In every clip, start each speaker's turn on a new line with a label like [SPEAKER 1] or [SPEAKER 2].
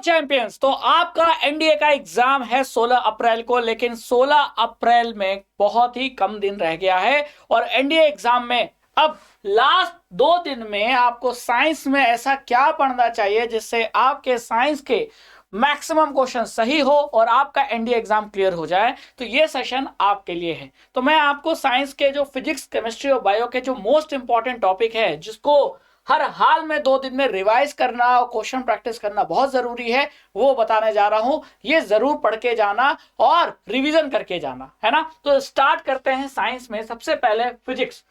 [SPEAKER 1] Champions, तो आपका NDA का एग्जाम है 16 अप्रैल को, लेकिन 16 अप्रैल में बहुत ही कम दिन रह गया है और एनडीए एग्जाम में अब लास्ट 2 दिन में आपको साइंस में ऐसा क्या पढ़ना चाहिए जिससे आपके साइंस के मैक्सिमम क्वेश्चन सही हो और आपका एनडीए एग्जाम क्लियर हो जाए। तो ये सेशन आपके लिए है। तो मैं आपको साइंस के जो फिजिक्स, केमिस्ट्री और बायो के जो मोस्ट इंपॉर्टेंट टॉपिक है, जिसको हर हाल में 2 दिन में रिवाइज करना और क्वेश्चन प्रैक्टिस करना बहुत जरूरी है, वो बताने जा रहा हूं। ये जरूर पढ़ के जाना और रिवीजन करके जाना, है ना। तो स्टार्ट करते हैं साइंस में। सबसे पहले फिजिक्स।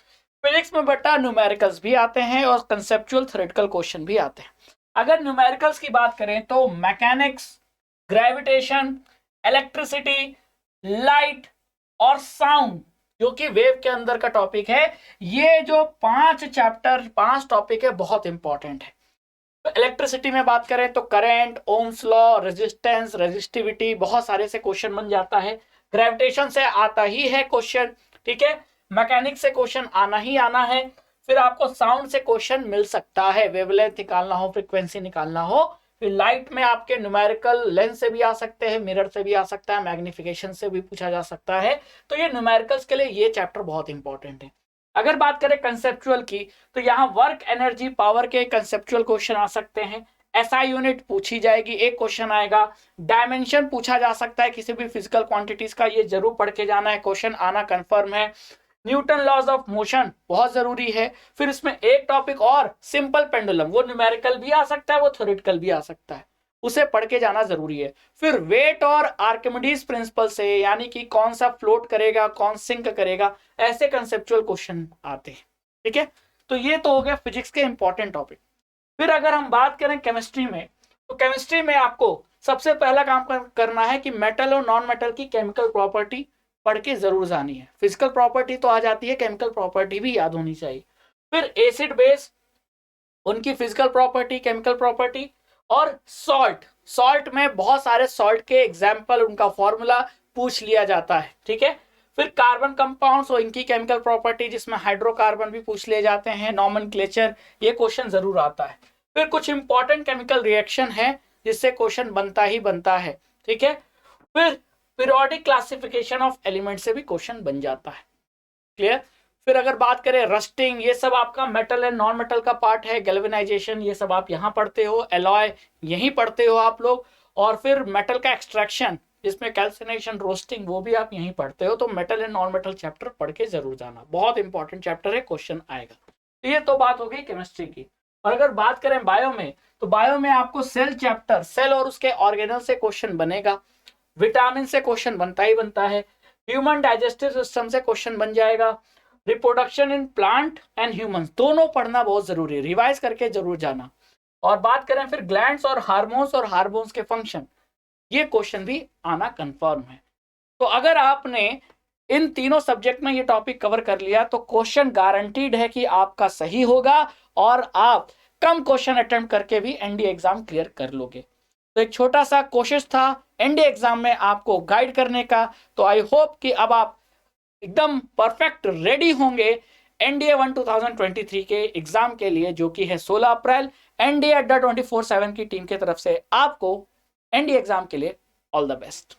[SPEAKER 1] फिजिक्स में बेटा न्यूमेरिकल्स भी आते हैं और कंसेप्चुअल थ्योरेटिकल क्वेश्चन भी आते हैं। अगर न्यूमेरिकल्स की बात करें तो मैकेनिक्स, ग्रेविटेशन, इलेक्ट्रिसिटी, लाइट और साउंड, जो कि वेव के अंदर का टॉपिक है, ये जो 5 टॉपिक है बहुत इंपॉर्टेंट है। तो इलेक्ट्रिसिटी में बात करें तो current, Ohm's law, resistance, resistivity, बहुत सारे से क्वेश्चन बन जाता है। ग्रेविटेशन से आता ही है क्वेश्चन, ठीक है। मैकेनिक्स से क्वेश्चन आना ही आना है। फिर आपको साउंड से क्वेश्चन मिल सकता है, वेवलेंथ निकालना हो, फ्रीक्वेंसी निकालना हो। फिर लाइट में आपके न्यूमेरिकल लेंस से भी आ सकते हैं, मिरर से भी आ सकता है, मैग्निफिकेशन से भी पूछा जा सकता है। तो ये न्यूमेरिकल्स के लिए ये चैप्टर बहुत इंपॉर्टेंट है। अगर बात करें कंसेप्चुअल की, तो यहाँ वर्क, एनर्जी, पावर के कंसेप्चुअल क्वेश्चन आ सकते हैं। एसआई यूनिट पूछी जाएगी, एक क्वेश्चन आएगा। डायमेंशन पूछा जा सकता है किसी भी फिजिकल क्वांटिटीज का, ये जरूर पढ़ के जाना है, क्वेश्चन आना कंफर्म है। न्यूटन लॉज ऑफ मोशन बहुत जरूरी है। फिर इसमें एक टॉपिक और, सिंपल पेंडुलम, वो न्यूमेरिकल भी आ सकता है, वो थ्योरेटिकल भी आ सकता है, उसे पढ़ के जाना जरूरी है। फिर वेट और आर्किमिडीज प्रिंसिपल से, यानी कि कौन सा फ्लोट करेगा, कौन सिंक करेगा, ऐसे कंसेप्चुअल क्वेश्चन आते हैं, ठीक है। तो ये तो हो गया फिजिक्स के इंपॉर्टेंट टॉपिक। फिर अगर हम बात करें केमिस्ट्री में, तो केमिस्ट्री में आपको सबसे पहला काम करना है कि मेटल और नॉन मेटल की केमिकल प्रॉपर्टी पढ़ के जरूर जानी है। फिजिकल प्रॉपर्टी तो आ जाती है, केमिकल प्रॉपर्टी भी याद होनी चाहिए। फिर एसिड बेस, उनकी फिजिकल प्रॉपर्टी, केमिकल प्रॉपर्टी। और सॉल्ट में बहुत सारे सॉल्ट के एग्जाम्पल, उनका फॉर्मूला पूछ लिया जाता है, ठीक है। फिर कार्बन कंपाउंड्स और इनकी केमिकल प्रॉपर्टी, जिसमें हाइड्रोकार्बन भी पूछ लिए जाते हैं, नॉमेनक्लेचर, ये क्वेश्चन जरूर आता है। फिर कुछ इंपॉर्टेंट केमिकल रिएक्शन है जिससे क्वेश्चन बनता ही बनता है, ठीक है। फिर पीरियोडिक क्लासिफिकेशन ऑफ एलिमेंट से भी क्वेश्चन बन जाता है, क्लियर। फिर अगर बात करें रस्टिंग, ये सब आपका मेटल एंड नॉन मेटल का पार्ट है। गैल्वेनाइजेशन, ये सब आप यहाँ पढ़ते हो। एलॉय यहीं पढ़ते हो आप लोग। और फिर मेटल का एक्सट्रैक्शन, जिसमें कैल्सिनेशन, रोस्टिंग, वो भी आप यहीं पढ़ते हो। तो metal and non metal chapter पढ़ के जरूर जाना, बहुत इंपॉर्टेंट चैप्टर है, क्वेश्चन आएगा। तो ये तो बात हो गई केमिस्ट्री की। और अगर बात करें बायो में, तो बायो में आपको सेल चैप्टर, सेल और उसके ऑर्गेनल से क्वेश्चन बनेगा। विटामिन से क्वेश्चन बनता ही बनता है। ह्यूमन डाइजेस्टिव सिस्टम से क्वेश्चन बन जाएगा। Reproduction in plant and humans, दोनों पढ़ना बहुत जरूरी है, रिवाइज करके जरूर जाना। और बात करें फिर ग्लैंड्स और हार्मोन्स के फंक्शन, ये क्वेश्चन भी आना कंफर्म है। तो अगर आपने इन तीनों सब्जेक्ट में ये टॉपिक कवर कर लिया तो क्वेश्चन गारंटीड है कि आपका सही होगा और आप कम क्वेश्चन अटेम्प्ट करके भी एनडीए एग्जाम क्लियर कर लोगे। तो एक छोटा सा कोशिश था एनडीए एग्जाम में आपको गाइड करने का। तो आई होप कि अब आप एकदम परफेक्ट रेडी होंगे एनडीए 1 2023 के एग्जाम के लिए, जो कि है 16 अप्रैल। एनडीए अड्डा 24/7 की टीम की तरफ से आपको एनडीए एग्जाम के लिए ऑल द बेस्ट।